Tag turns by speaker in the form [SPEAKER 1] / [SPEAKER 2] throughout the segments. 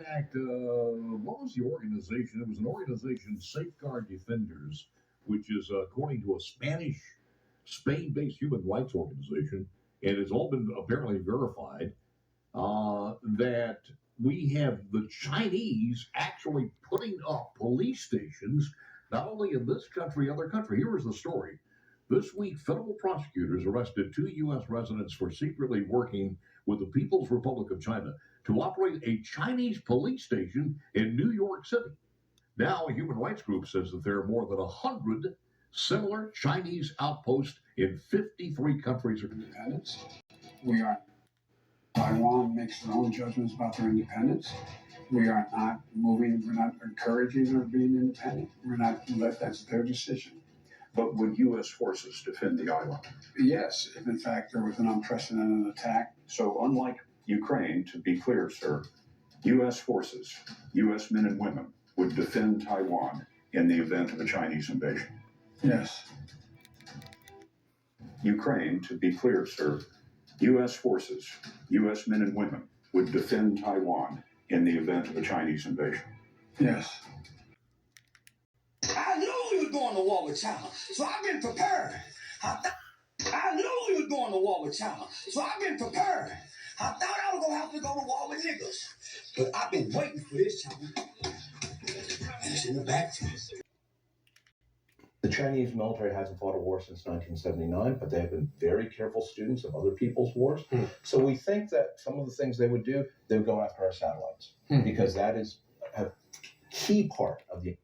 [SPEAKER 1] fact, what was the organization? It was an organization, Safeguard Defenders, which is, according to a Spain-based human rights organization, and it's all been apparently verified, that we have the Chinese actually putting up police stations, not only in this country, other country. Here is the story. This week, federal prosecutors arrested two U.S. residents for secretly working with the People's Republic of China to operate a Chinese police station in New York City. Now, a human rights group says that there are more than 100 similar Chinese outposts in 53 countries.
[SPEAKER 2] Independence. We are. Taiwan makes their own judgments about their independence. We are not moving. We're not encouraging their being independent. We're not. That's their decision.
[SPEAKER 3] But would U.S. forces defend the island?
[SPEAKER 2] Yes, if in fact there was an unprecedented attack.
[SPEAKER 3] So, unlike Ukraine, to be clear, sir, U.S. forces, U.S. men and women, would defend Taiwan in the event of a Chinese invasion?
[SPEAKER 2] Yes.
[SPEAKER 3] Ukraine, to be clear, sir, U.S. forces, U.S. men and women, would defend Taiwan in the event of a Chinese invasion?
[SPEAKER 2] Yes.
[SPEAKER 4] I knew we were going to war with China, so I've been prepared. I knew we were going to war with China, so I've been prepared. I thought I was going to have to go to war with niggas, but I've been waiting for this China. And it's in the back.
[SPEAKER 5] The Chinese military hasn't fought a war since 1979, but they have been very careful students of other people's wars. So we think that some of the things they would do, they would go after our satellites, because that is a key part of the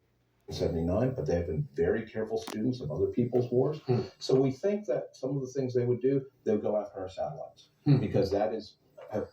[SPEAKER 5] 79, but they have been very careful students of other people's wars. So we think that some of the things they would do, they would go after our satellites, because that is a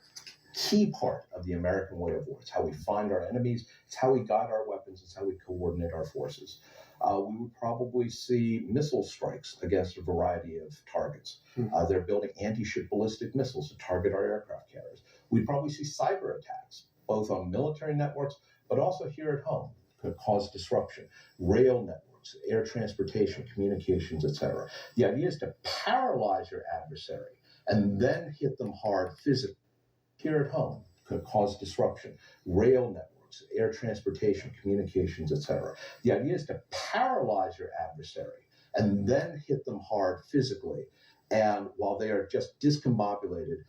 [SPEAKER 5] key part of the American way of war. It's how we find our enemies. It's how we guide our weapons. It's how we coordinate our forces. We would probably see missile strikes against a variety of targets. They're building anti-ship ballistic missiles to target our aircraft carriers. We'd probably see cyber attacks, both on military networks, but also here at home. Could cause disruption. Rail networks, air transportation, communications, etc. The idea is to paralyze your adversary and then hit them hard physically. Here at home could cause disruption. Rail networks, air transportation, communications, etc. The idea is to paralyze your adversary and then hit them hard physically. And while they are just discombobulated,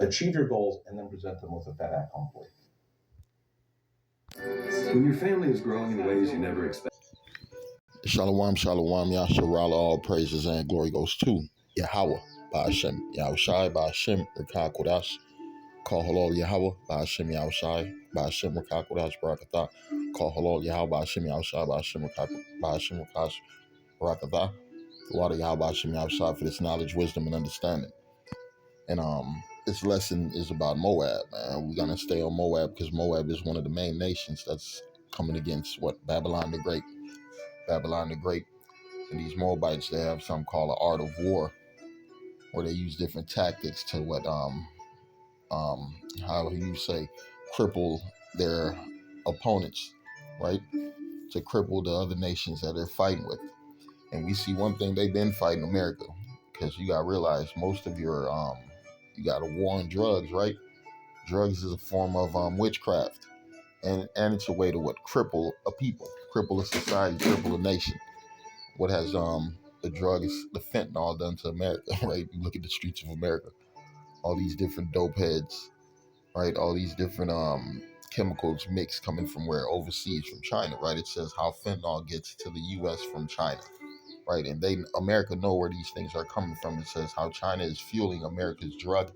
[SPEAKER 5] achieve your goals and then present them with a fait accompli.
[SPEAKER 6] When your family is growing in ways you never expect.
[SPEAKER 7] Shalom, shalom, Yasharala, all praises and glory goes to Yahweh, Ba'ashem, Yahushai, Ba'ashem, Rakah Kodash, Call Halal Yahweh, Ba'ashem, Yahushai, Ba'ashem, Rakah Kodash, Barakatah, Call Halal Yahweh, Ba'ashem, Yahushai, Ba'ashem, Rakash, Barakatah, the water Yahweh, Ba'ashem, Yahushai for this knowledge, wisdom, and understanding. And this lesson is about Moab, man. We're gonna stay on Moab because Moab is one of the main nations that's coming against Babylon the Great. Babylon the Great. And these Moabites, they have something called the art of war, where they use different tactics to how you say, cripple their opponents, right? To cripple the other nations that they're fighting with. And we see one thing, they've been fighting America, because you gotta realize most of your you got a war on drugs, right? Drugs is a form of witchcraft, and it's a way to cripple a people, cripple a society, cripple a nation. What has the drugs, the fentanyl, done to America, right? You look at the streets of America, all these different dope heads, right? All these different chemicals mixed coming from overseas, from China, right? It says how fentanyl gets to the U.S. from China, right? And America know where these things are coming from. It says how China is fueling America's drug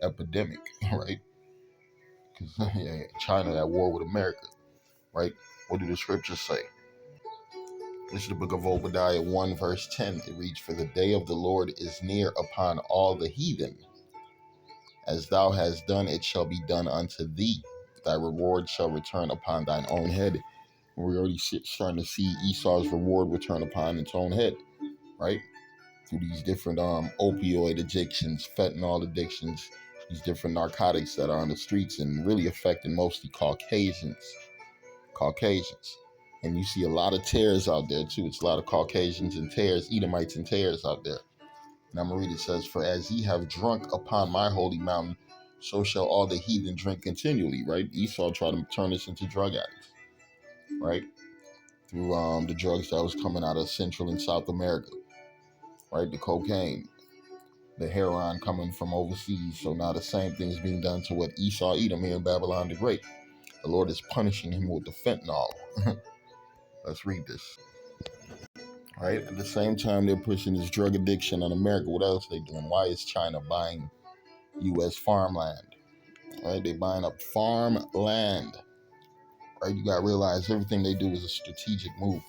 [SPEAKER 7] epidemic, right? Because China at war with America, right? What do the scriptures say? This is the book of Obadiah 1 verse 10. It reads, "For the day of the Lord is near upon all the heathen. As thou hast done, it shall be done unto thee. Thy reward shall return upon thine own head." We're already starting to see Esau's reward return upon its own head, right? Through these different opioid addictions, fentanyl addictions, these different narcotics that are on the streets and really affecting mostly Caucasians. And you see a lot of tares out there too. It's a lot of Caucasians and tares, Edomites and tares out there. And I'm going to read, it says, "For as ye have drunk upon my holy mountain, so shall all the heathen drink continually, right? Esau tried to turn us into drug addicts, right? Through the drugs that was coming out of Central and South America, right? The cocaine, the heroin coming from overseas. So now the same thing is being done to what Esau Edom here in Babylon the Great. The Lord is punishing him with the fentanyl. Let's read this. Right? At the same time, they're pushing this drug addiction on America. What else are they doing? Why is China buying U.S. farmland? Right? They're buying up farmland. Right? You got to realize everything they do is a strategic move.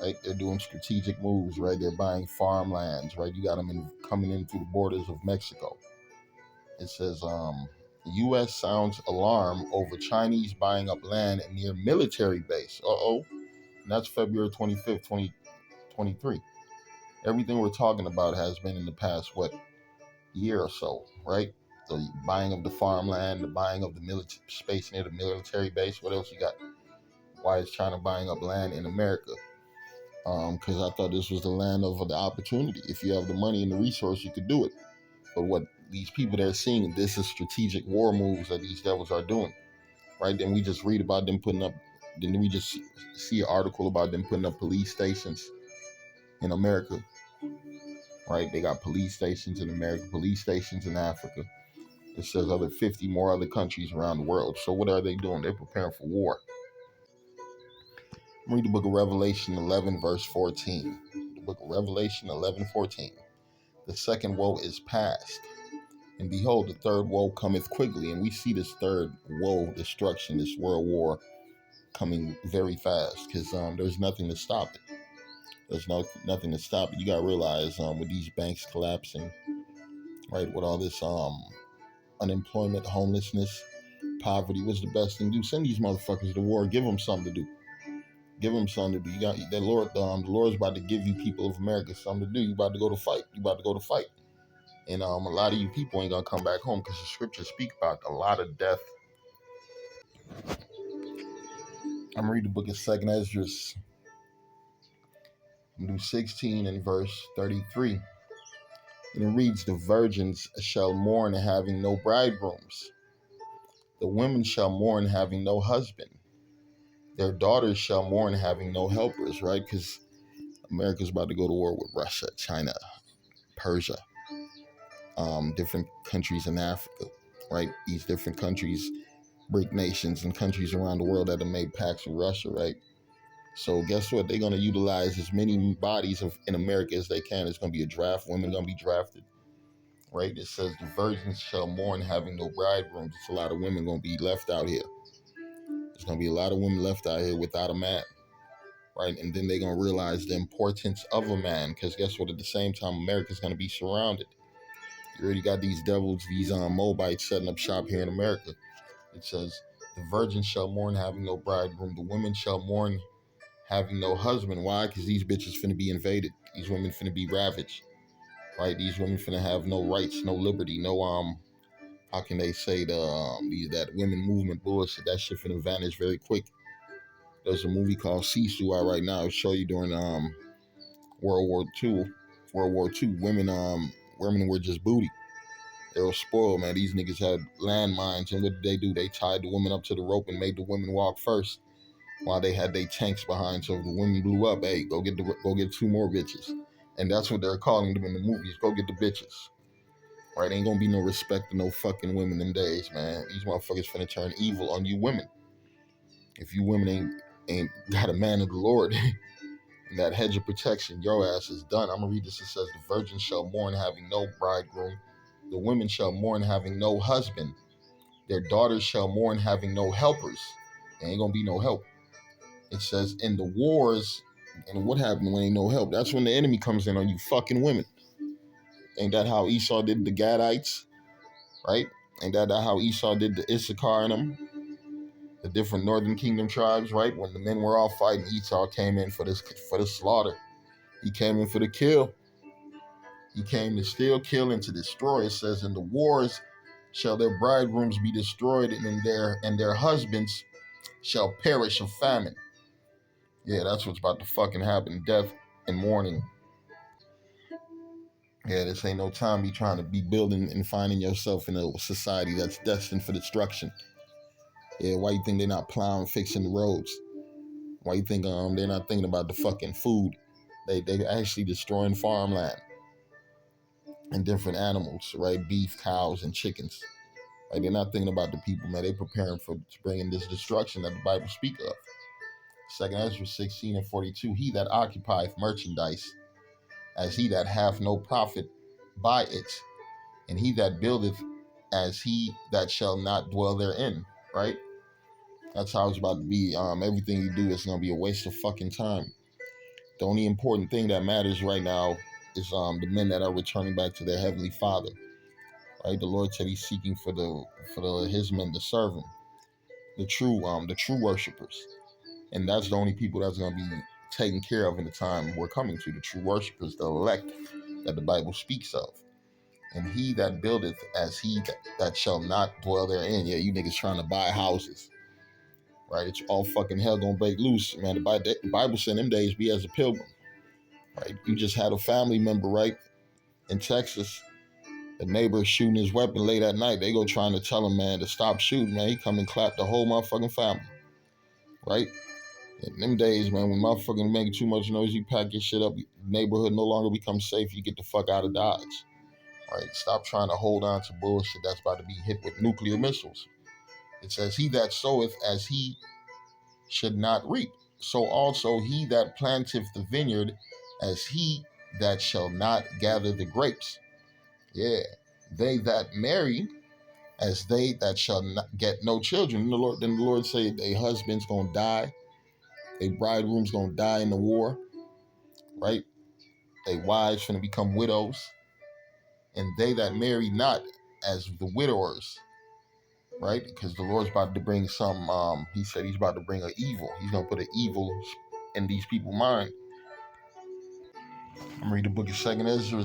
[SPEAKER 7] Right? They're doing strategic moves. Right? They're buying farmlands. Right? You got them coming in through the borders of Mexico. It says, U.S. sounds alarm over Chinese buying up land near military base. And that's February 25th, 2023. Everything we're talking about has been in the past, year or so, right? The buying of the farmland, the buying of the military space near the military base. What else you got? Why is China buying up land in America? Because I thought this was the land of the opportunity. If you have the money and the resource, you could do it. But what these people they're seeing, this is strategic war moves that these devils are doing, right? Then we just read about them putting up, then we just see an article about them putting up police stations in America, right? They got police stations in America, police stations in Africa. It says 50 more other countries around the world. So what are they doing? They're preparing for war. Read the book of Revelation 11, verse 14. The book of Revelation 11:14. The second woe is past. And behold, the third woe cometh quickly. And we see this third woe, destruction, this world war coming very fast because there's nothing to stop it. There's nothing to stop it. You got to realize with these banks collapsing, right, with all this unemployment, homelessness, poverty, what's the best thing to do? Send these motherfuckers to war. Give them something to do. Give them something to do. You got the Lord's about to give you people of America something to do. You about to go to fight. You about to go to fight. And a lot of you people ain't gonna come back home because the scriptures speak about a lot of death. I'm reading the book of 2nd Esdras. I'm do 16 and verse 33. And it reads, the virgins shall mourn having no bridegrooms. The women shall mourn having no husband. Their daughters shall mourn having no helpers, right? Because America's about to go to war with Russia, China, Persia, different countries in Africa, right? These different countries, BRIC nations and countries around the world that have made pacts with Russia, right? So guess what? They're going to utilize as many bodies in America as they can. It's going to be a draft. Women are going to be drafted, right? It says the virgins shall mourn having no bridegrooms. It's a lot of women going to be left out here. There's going to be a lot of women left out here without a man, right? And then they're going to realize the importance of a man because guess what? At the same time, America's going to be surrounded. You already got these devils, these Moabites setting up shop here in America. It says, the virgin shall mourn having no bridegroom. The women shall mourn having no husband. Why? Because these bitches finna be invaded. These women finna be ravaged, right? These women finna have no rights, no liberty, no, how can they say that women movement bullshit? That shit finna vanish very quick. There's a movie called Sisu out right now. It'll show you during World War II. Women were just booty. They were spoiled, man. These niggas had landmines, and what did they do? They tied the women up to the rope and made the women walk first, while they had their tanks behind. So if the women blew up, hey, go get 2 more bitches, and that's what they're calling them in the movies. Go get the bitches, right? Ain't gonna be no respect to no fucking women them days, man. These motherfuckers finna turn evil on you women. If you women ain't got a man of the Lord and that hedge of protection, your ass is done. I'm gonna read this. It says, the virgin shall mourn having no bridegroom. The women shall mourn having no husband. Their daughters shall mourn having no helpers. There ain't gonna be no help. It says, in the wars, and what happened when ain't no help? That's when the enemy comes in on you fucking women. Ain't that how Esau did the Gadites, right? Ain't that how Esau did the Issachar and them? The different northern kingdom tribes, right? When the men were all fighting, Esau came in for the slaughter. He came in for the kill. He came to steal, kill, and to destroy. It says, in the wars shall their bridegrooms be destroyed, and their husbands shall perish of famine. Yeah, that's what's about to fucking happen. Death and mourning. Yeah, this ain't no time you trying to be building and finding yourself in a society that's destined for destruction. Yeah, why you think they're not plowing, fixing the roads? Why you think they're not thinking about the fucking food? They actually destroying farmland and different animals, right? Beef, cows, and chickens. Like they're not thinking about the people, man. They preparing for bringing this destruction that the Bible speak of. Second Ezra 16:42. He that occupieth merchandise, as he that hath no profit by it, and he that buildeth, as he that shall not dwell therein. Right? That's how it's about to be. Everything you do is gonna be a waste of fucking time. The only important thing that matters right now is the men that are returning back to their heavenly Father. Right? The Lord said He's seeking for His men to serve Him, the true worshipers, and that's the only people that's gonna be taken care of in the time we're coming to. The true worshipers, the elect that the Bible speaks of. And he that buildeth, as he that shall not dwell therein. Yeah, you niggas trying to buy houses, right? It's all fucking hell gonna break loose, man. The Bible said them days be as a pilgrim, right? You just had a family member, right, in Texas. The neighbor shooting his weapon late at night. They go trying to tell him, man, to stop shooting, man. He come and clap the whole motherfucking family, right? In them days, man, when motherfucking making too much noise, you pack your shit up. The neighborhood no longer becomes safe. You get the fuck out of Dodge, right? Stop trying to hold on to bullshit that's about to be hit with nuclear missiles. It says, he that soweth as he should not reap, so also he that planteth the vineyard as he that shall not gather the grapes. Yeah, they that marry as they that shall not get no children. Then the Lord say, their husband's gonna die, their bridegroom's gonna die in the war, right? Their wives gonna become widows, and they that marry not as the widowers, right? Because the Lord's about to bring some, he said he's about to bring an evil. He's going to put an evil in these people's mind. I'm going to read the book of 2nd Ezra.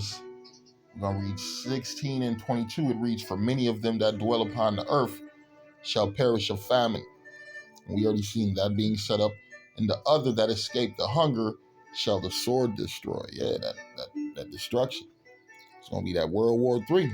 [SPEAKER 7] I'm going to read 16 and 22. It reads, for many of them that dwell upon the earth shall perish of famine. And we already seen that being set up. And the other that escape the hunger shall the sword destroy. Yeah, that destruction. It's going to be that World War III.